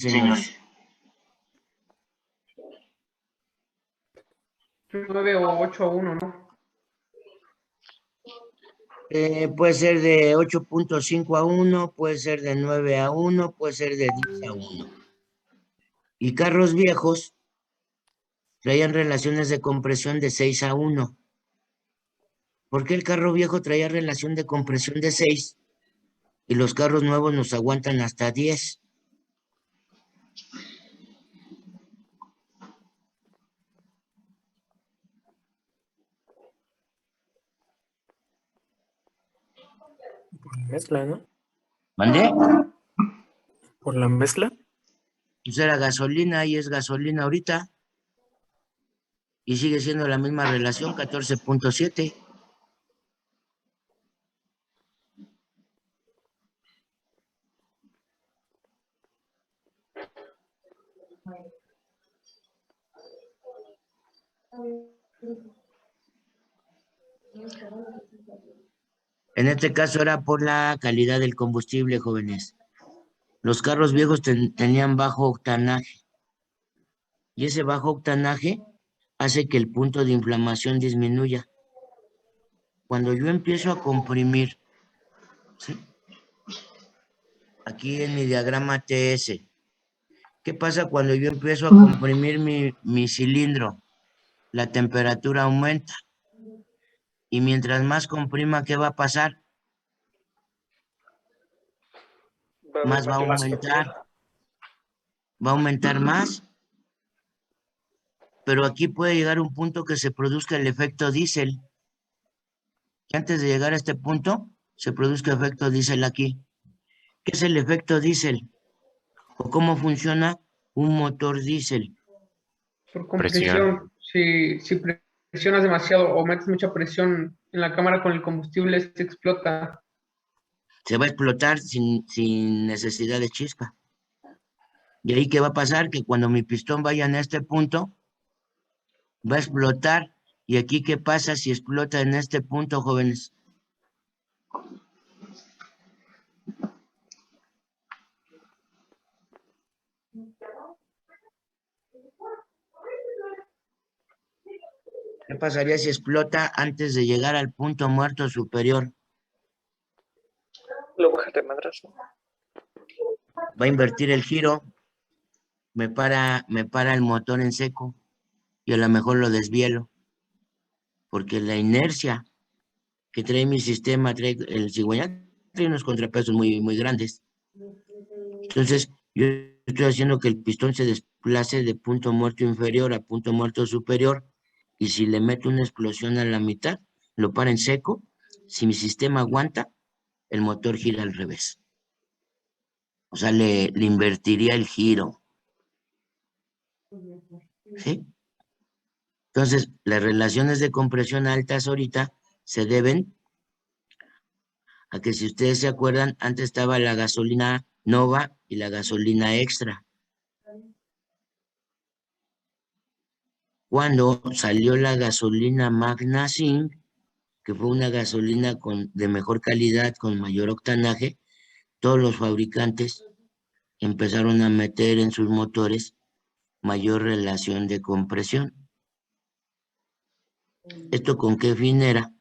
señores. 9 o 8 a 1, ¿no? Puede ser de 8.5 a 1, puede ser de 9 a 1, puede ser de 10 a 1. Y carros viejos traían relaciones de compresión de 6 a 1. ¿Por qué el carro viejo traía relación de compresión de 6 y los carros nuevos nos aguantan hasta 10? Por la mezcla, ¿no? ¿Mandé? Por la mezcla. Pues era gasolina y es gasolina ahorita. Y sigue siendo la misma relación, 14.7. En este caso era por la calidad del combustible, jóvenes. Los carros viejos tenían bajo octanaje. Y ese bajo octanaje hace que el punto de inflamación disminuya. Cuando yo empiezo a comprimir, ¿sí? Aquí en mi diagrama TS, ¿qué pasa cuando yo empiezo a comprimir mi cilindro? La temperatura aumenta. Y mientras más comprima, ¿qué va a pasar? Más va a aumentar. Va a aumentar más. Pero aquí puede llegar un punto que se produzca el efecto diésel. Y antes de llegar a este punto, se produzca efecto diésel aquí. ¿Qué es el efecto diésel? ¿O cómo funciona un motor diésel? Por Presión. compresión. Si presionas demasiado o metes mucha presión en la cámara con el combustible, este explota. Se va a explotar sin necesidad de chispa. ¿Y ahí qué va a pasar? Que cuando mi pistón vaya en este punto, va a explotar. ¿Y aquí qué pasa si explota en este punto, jóvenes? ¿Qué pasaría si explota antes de llegar al punto muerto superior? Lo baja de madrazo. Va a invertir el giro, me para el motor en seco y a lo mejor lo desvielo, porque la inercia que trae mi sistema, trae el cigüeñal, trae unos contrapesos muy, muy grandes. Entonces, yo estoy haciendo que el pistón se desplace de punto muerto inferior a punto muerto superior, y si le meto una explosión a la mitad, lo para en seco. Si mi sistema aguanta, el motor gira al revés. O sea, le invertiría el giro, ¿sí? Entonces, las relaciones de compresión altas ahorita se deben a que, si ustedes se acuerdan, antes estaba la gasolina Nova y la gasolina extra. Cuando salió la gasolina Magna Zinc, que fue una gasolina de mejor calidad, con mayor octanaje, todos los fabricantes empezaron a meter en sus motores mayor relación de compresión. ¿Esto con qué fin era?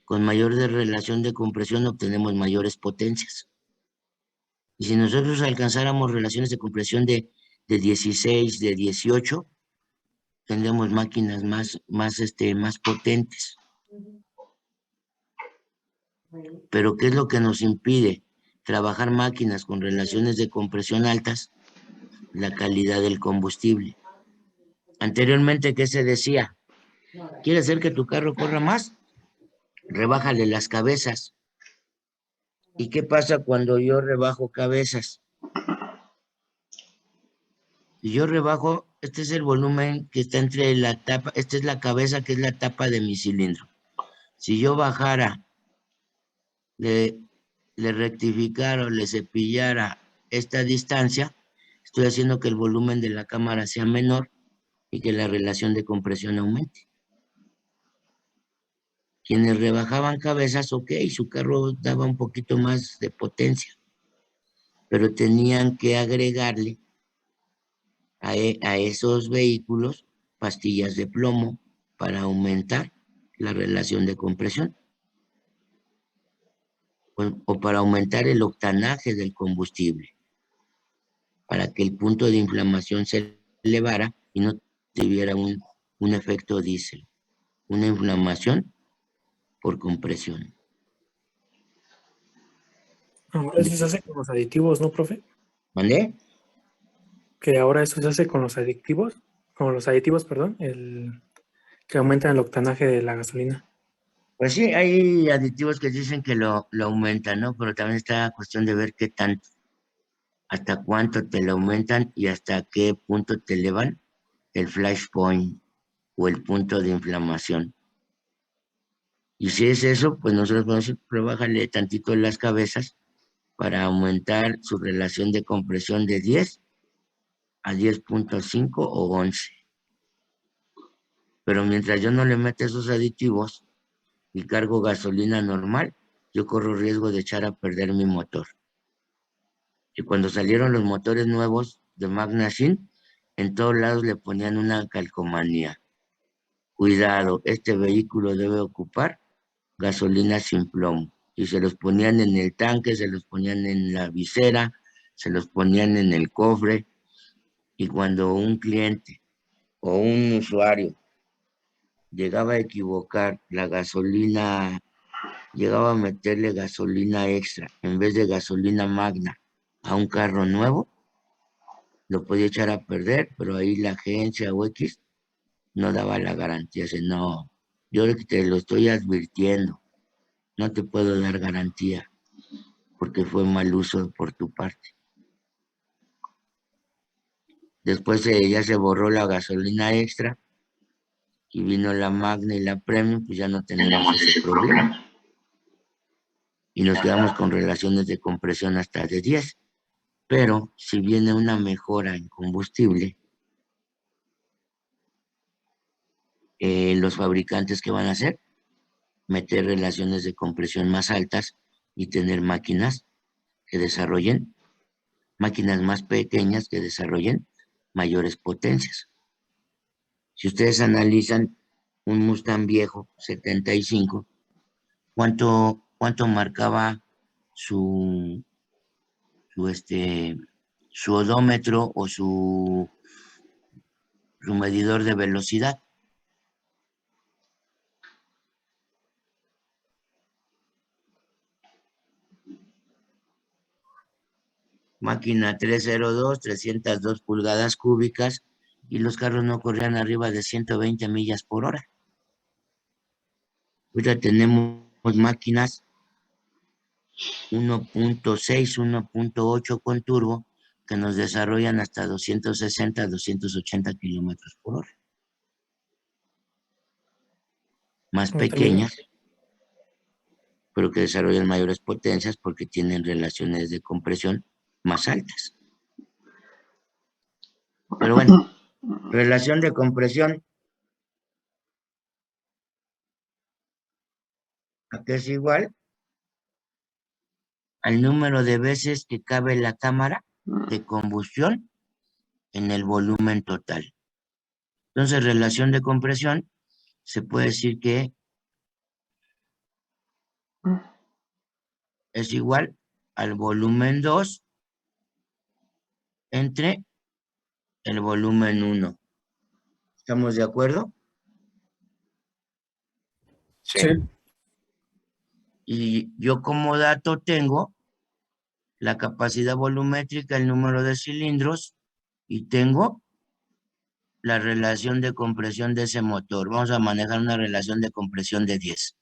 Con mayor relación de compresión obtenemos mayores potencias. Y si nosotros alcanzáramos relaciones de compresión de 16, de 18, tendríamos máquinas más potentes. Pero ¿qué es lo que nos impide trabajar máquinas con relaciones de compresión altas? La calidad del combustible. Anteriormente, ¿qué se decía? ¿Quieres hacer que tu carro corra más? Rebájale las cabezas. ¿Y qué pasa cuando yo rebajo cabezas? Si yo rebajo, este es el volumen que está entre la tapa, esta es la cabeza, que es la tapa de mi cilindro. Si yo bajara, le rectificara o le cepillara esta distancia, estoy haciendo que el volumen de la cámara sea menor y que la relación de compresión aumente. Quienes rebajaban cabezas, ok, su carro daba un poquito más de potencia, pero tenían que agregarle a esos vehículos pastillas de plomo para aumentar la relación de compresión o para aumentar el octanaje del combustible, para que el punto de inflamación se elevara y no tuviera un efecto diésel, una inflamación por compresión. Ahora eso se hace con los aditivos, ¿no, profe? ¿Vale? Que ahora eso se hace con los aditivos, perdón, que aumentan el octanaje de la gasolina. Pues sí, hay aditivos que dicen que lo aumentan, ¿no? Pero también está la cuestión de ver qué tanto, hasta cuánto te lo aumentan y hasta qué punto te elevan el flashpoint o el punto de inflamación. Y si es eso, pues nosotros podemos decir, pero bájale tantito las cabezas para aumentar su relación de compresión de 10 a 10.5 o 11. Pero mientras yo no le meta esos aditivos y cargo gasolina normal, yo corro riesgo de echar a perder mi motor. Y cuando salieron los motores nuevos de Magnachine, en todos lados le ponían una calcomanía. Cuidado, este vehículo debe ocupar gasolina sin plomo. Y se los ponían en el tanque, se los ponían en la visera, se los ponían en el cofre. Y cuando un cliente o un usuario llegaba a equivocar la gasolina, llegaba a meterle gasolina extra en vez de gasolina magna a un carro nuevo, lo podía echar a perder, pero ahí la agencia o X no daba la garantía. Dice, no, yo te lo estoy advirtiendo, no te puedo dar garantía porque fue mal uso por tu parte. Después ya se borró la gasolina extra y vino la Magna y la Premium, pues ya no tenemos ese problema. Y nos quedamos con relaciones de compresión hasta de 10. Pero si viene una mejora en combustible, los fabricantes, ¿qué van a hacer? Meter relaciones de compresión más altas y tener máquinas que desarrollen, máquinas más pequeñas que desarrollen mayores potencias. Si ustedes analizan un Mustang viejo, 75, ¿cuánto marcaba su, su odómetro o su medidor de velocidad? Máquina 302, 302 pulgadas cúbicas, y los carros no corrían arriba de 120 millas por hora. Ahorita tenemos máquinas 1.6, 1.8 con turbo que nos desarrollan hasta 260, 280 kilómetros por hora. Más pequeñas, pero que desarrollan mayores potencias porque tienen relaciones de compresión más altas. Pero bueno, relación de compresión, ¿a qué es igual? Al número de veces que cabe la cámara de combustión en el volumen total. Entonces, relación de compresión, se puede decir que es igual al volumen 2 entre el volumen 1. ¿Estamos de acuerdo? Sí. Y yo como dato tengo la capacidad volumétrica, el número de cilindros, y tengo la relación de compresión de ese motor. Vamos a manejar una relación de compresión de 10.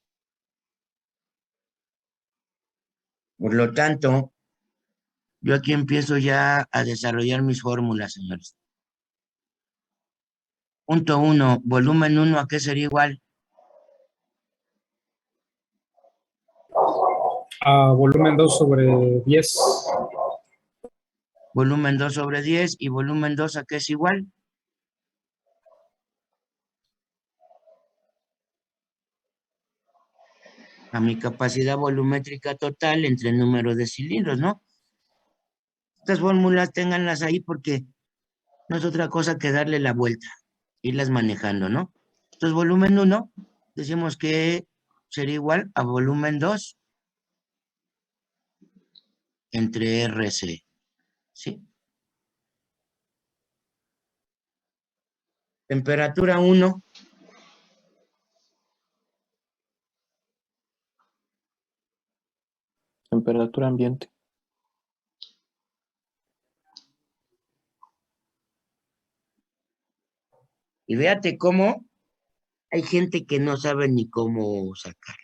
Por lo tanto, yo aquí empiezo ya a desarrollar mis fórmulas, señores. Punto 1, volumen 1, ¿a qué sería igual? A volumen 2 sobre 10. Volumen 2 sobre 10, y volumen 2, ¿a qué es igual? A mi capacidad volumétrica total entre el número de cilindros, ¿no? Estas fórmulas ténganlas ahí porque no es otra cosa que darle la vuelta, irlas manejando, ¿no? Entonces, volumen 1, decimos que sería igual a volumen 2 entre RC, ¿sí? Temperatura 1, Temperatura ambiente. y fíjate cómo hay gente que no sabe ni cómo sacar.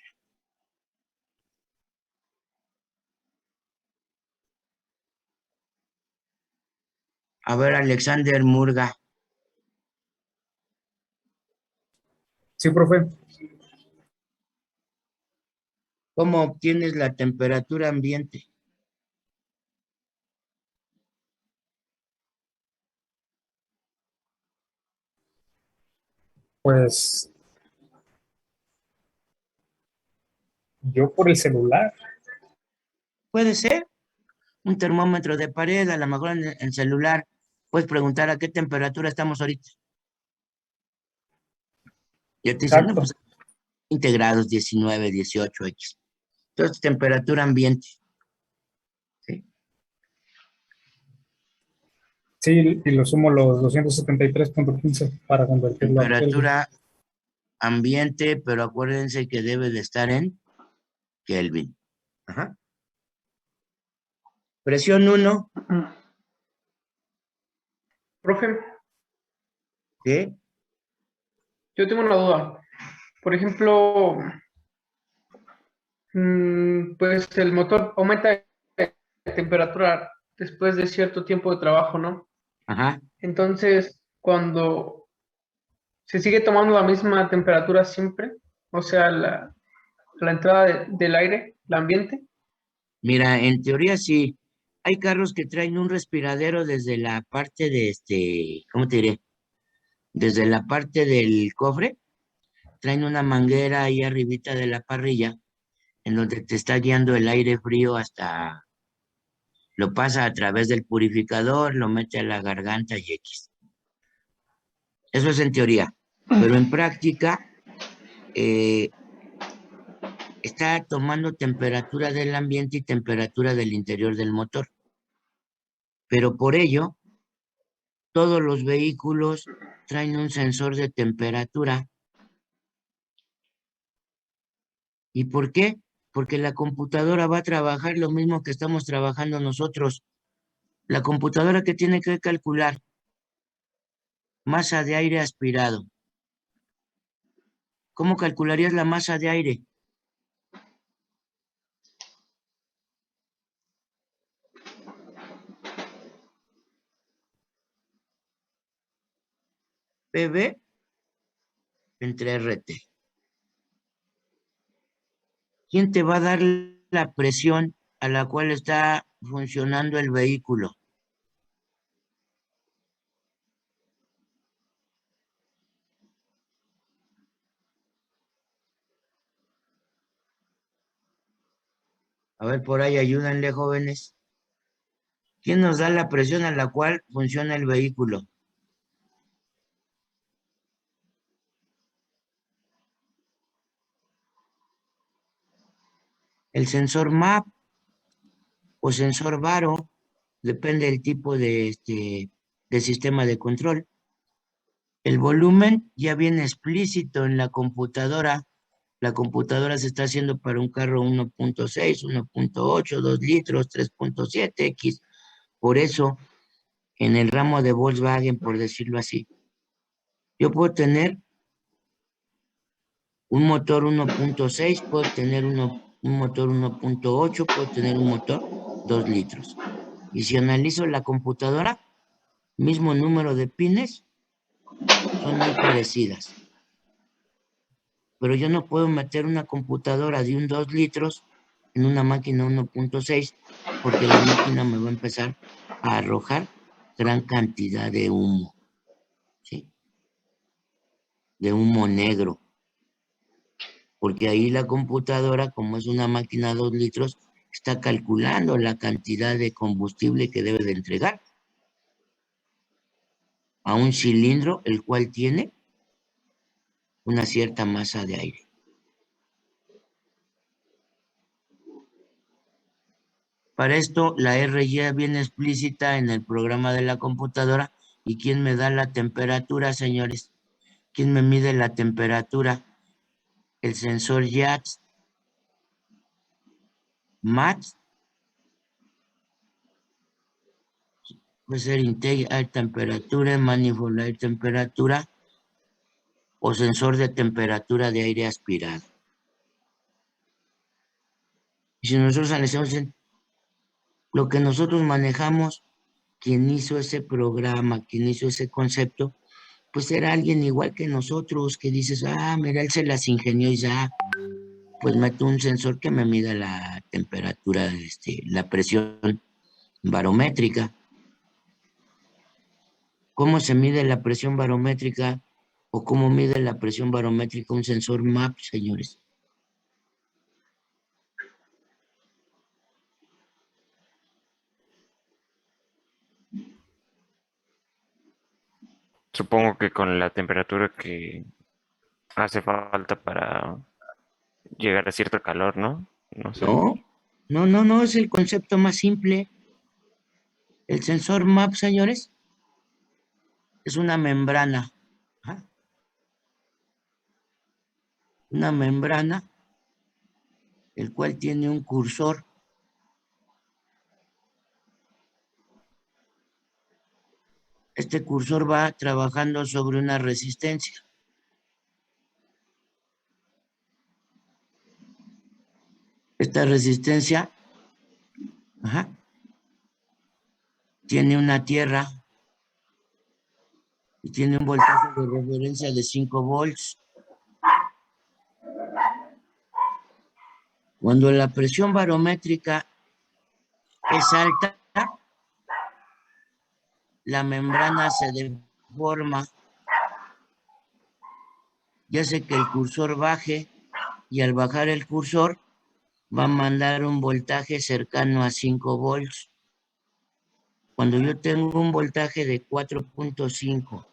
A ver, Alexander Murga, Sí, profe. ¿cómo obtienes la temperatura ambiente? Pues yo por el celular. Puede ser un termómetro de pared, a lo mejor en el celular. Puedes preguntar a qué temperatura estamos ahorita. Ya te dicen, no, Exacto. pues 20 grados, 19, 18 X. Entonces, temperatura ambiente. ¿Sí? Sí, y lo sumo los 273.15 para convertirlo a Kelvin. Temperatura ambiente, pero acuérdense que debe de estar en Kelvin. Ajá. Presión 1, Profe, ¿qué? yo tengo una duda. Por ejemplo, pues el motor aumenta de temperatura después de cierto tiempo de trabajo, ¿no? Ajá. Entonces, cuando se sigue tomando la misma temperatura siempre, o sea, la entrada del aire, el ambiente, Mira, en teoría sí. Hay carros que traen un respiradero desde la parte de ¿cómo te diré? Desde la parte del cofre, traen una manguera ahí arribita de la parrilla, en donde te está guiando el aire frío hasta, lo pasa a través del purificador, lo mete a la garganta y X. Eso es en teoría, pero en práctica eh, está tomando temperatura del ambiente y temperatura del interior del motor. Pero por ello, todos los vehículos traen un sensor de temperatura. ¿Y por qué? Porque la computadora va a trabajar lo mismo que estamos trabajando nosotros. La computadora que tiene que calcular masa de aire aspirado. ¿Cómo calcularías la masa de aire? PV entre RT. ¿Quién te va a dar la presión a la cual está funcionando el vehículo? A ver, por ahí ayúdenle, jóvenes. ¿Quién nos da la presión a la cual funciona el vehículo? El sensor MAP o sensor VARO, depende del tipo de sistema de control. El volumen ya viene explícito en la computadora. La computadora se está haciendo para un carro 1.6, 1.8, 2 litros, 3.7 X. Por eso, en el ramo de Volkswagen, por decirlo así, yo puedo tener un motor 1.6, puedo tener un motor 1.8, puedo tener un motor 2 litros. Y si analizo la computadora, mismo número de pines, son muy parecidas. Pero yo no puedo meter una computadora de un 2 litros en una máquina 1.6 porque la máquina me va a empezar a arrojar gran cantidad de humo, ¿sí? De humo negro. Porque ahí la computadora, como es una máquina 2 litros, está calculando la cantidad de combustible que debe de entregar. a un cilindro, el cual tiene una cierta masa de aire. Para esto, la R ya viene explícita en el programa de la computadora. ¿Y quién me da la temperatura, señores? ¿Quién me mide la temperatura? El sensor JATS. MATS. Puede ser Intake Air Temperature, Manifold Air Temperatura o sensor de temperatura de aire aspirado. Y si nosotros analizamos lo que nosotros manejamos, quien hizo ese programa, quien hizo ese concepto, pues era alguien igual que nosotros, que dices, mira, él se las ingenió y ya, pues meto un sensor que me mida la temperatura, la presión barométrica. ¿Cómo se mide la presión barométrica o cómo mide la presión barométrica un sensor MAP, señores? Supongo que con la temperatura que hace falta para llegar a cierto calor, ¿no? No sé. No, es el concepto más simple. El sensor MAP, señores, es una membrana. Una membrana, el cual tiene un cursor. Este cursor va trabajando sobre una resistencia. Esta resistencia tiene una tierra y tiene un voltaje de referencia de 5 volts. Cuando la presión barométrica es alta, la membrana se deforma y hace que el cursor baje, y al bajar el cursor va a mandar un voltaje cercano a 5 volts. Cuando yo tengo un voltaje de 4.5,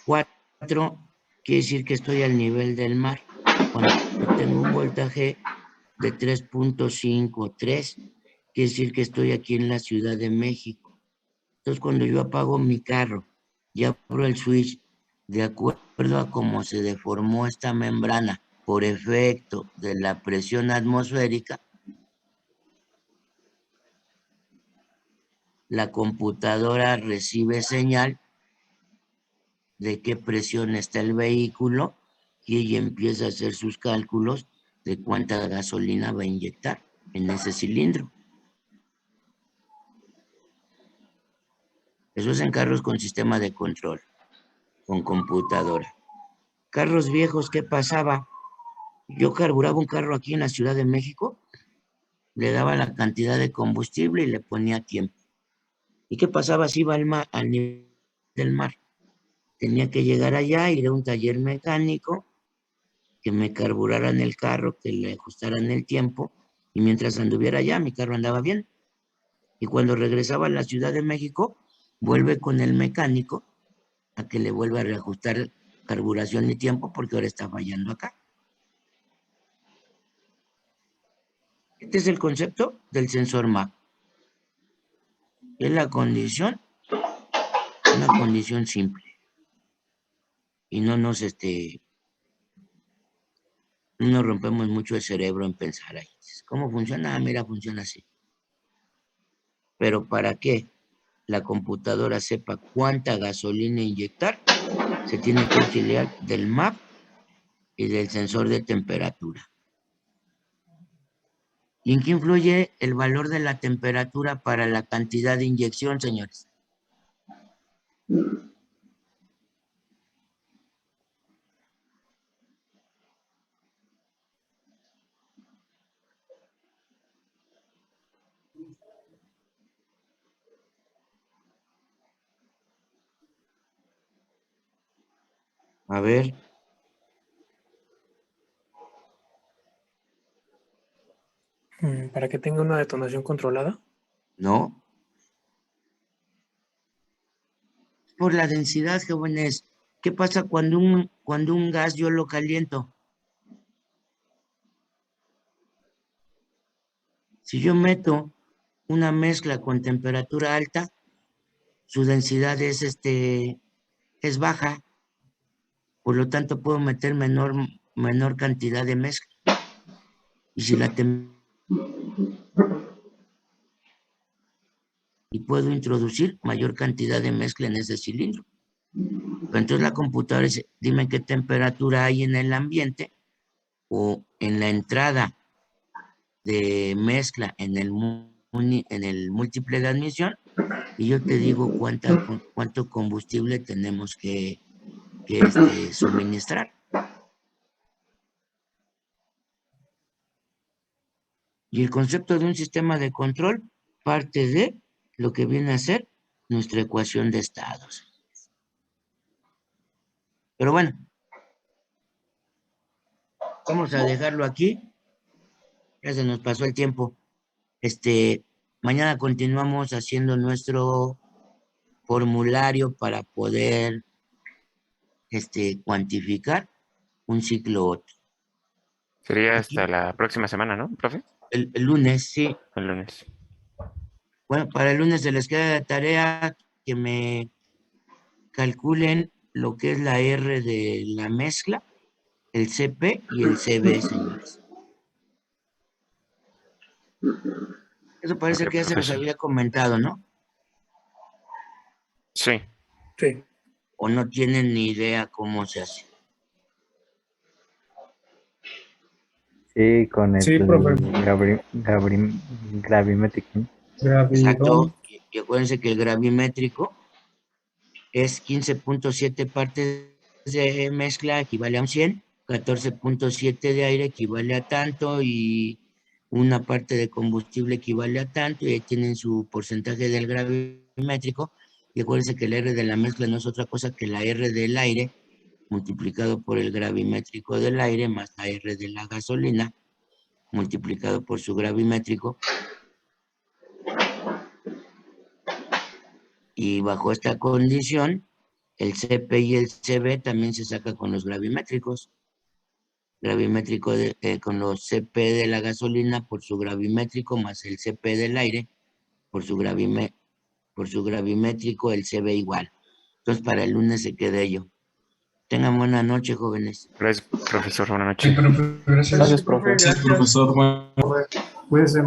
4 quiere decir que estoy al nivel del mar. Cuando yo tengo un voltaje de 3.5, 3, quiere decir que estoy aquí en la Ciudad de México. Entonces, cuando yo apago mi carro y abro el switch, de acuerdo a cómo se deformó esta membrana por efecto de la presión atmosférica, la computadora recibe señal de qué presión está el vehículo y ella empieza a hacer sus cálculos de cuánta gasolina va a inyectar en ese cilindro. Eso es en carros con sistema de control, con computadora. Carros viejos, ¿qué pasaba? Yo carburaba un carro aquí en la Ciudad de México, le daba la cantidad de combustible y le ponía tiempo. ¿Y qué pasaba si iba al nivel del mar? Tenía que llegar allá, ir a un taller mecánico, que me carburaran el carro, que le ajustaran el tiempo, y mientras anduviera allá, mi carro andaba bien. Y cuando regresaba a la Ciudad de México, vuelve con el mecánico a que le vuelva a reajustar carburación y tiempo, porque ahora está fallando acá. Este es el concepto del sensor MAP. Es la condición, una condición simple. Y no nos rompemos mucho el cerebro en pensar ahí. ¿Cómo funciona? Mira, funciona así. Pero para que la computadora sepa cuánta gasolina inyectar, se tiene que auxiliar del MAP y del sensor de temperatura. ¿Y en qué influye el valor de la temperatura para la cantidad de inyección, señores? A ver, Para que tenga una detonación controlada. no. por la densidad, jóvenes. ¿Qué pasa cuando un gas yo lo caliento? Si yo meto una mezcla con temperatura alta, su densidad es baja, por lo tanto puedo meter menor cantidad de mezcla. Y si y puedo introducir mayor cantidad de mezcla en ese cilindro. Entonces la computadora dice, dime qué temperatura hay en el ambiente o en la entrada de mezcla en el múltiple de admisión, y yo te digo cuánto combustible tenemos que suministrar. Y el concepto de un sistema de control parte de lo que viene a ser nuestra ecuación de estados. Pero bueno, vamos a dejarlo aquí. Ya se nos pasó el tiempo. Mañana continuamos haciendo nuestro formulario para poder cuantificar un ciclo Otto. Sería hasta la próxima semana, ¿no, profe? El lunes, sí. El lunes. Bueno, para el lunes se les queda de tarea que me calculen lo que es la R de la mezcla, el CP y el CB, señores. Eso parece que ya se nos había comentado, ¿no? Sí. Sí. ¿O no tienen ni idea cómo se hace? Sí, con el Sí, profe. gravimétrico. Exacto. Y acuérdense que el gravimétrico es 15.7 partes de mezcla, equivale a un 100, 14.7 de aire equivale a tanto, y una parte de combustible equivale a tanto, y ahí tienen su porcentaje del gravimétrico. Y acuérdense que el R de la mezcla no es otra cosa que la R del aire multiplicado por el gravimétrico del aire más la R de la gasolina multiplicado por su gravimétrico. Y bajo esta condición, el CP y el CB también se saca con los gravimétricos. Gravimétrico con los CP de la gasolina por su gravimétrico más el CP del aire por su gravimétrico, el CB igual. Entonces para el lunes se queda ello. Tengan buena noche, jóvenes. Gracias, profesor. Buenas Sí, noches. profe, gracias. Gracias, profe. Gracias. Profesor, bueno, cuídense.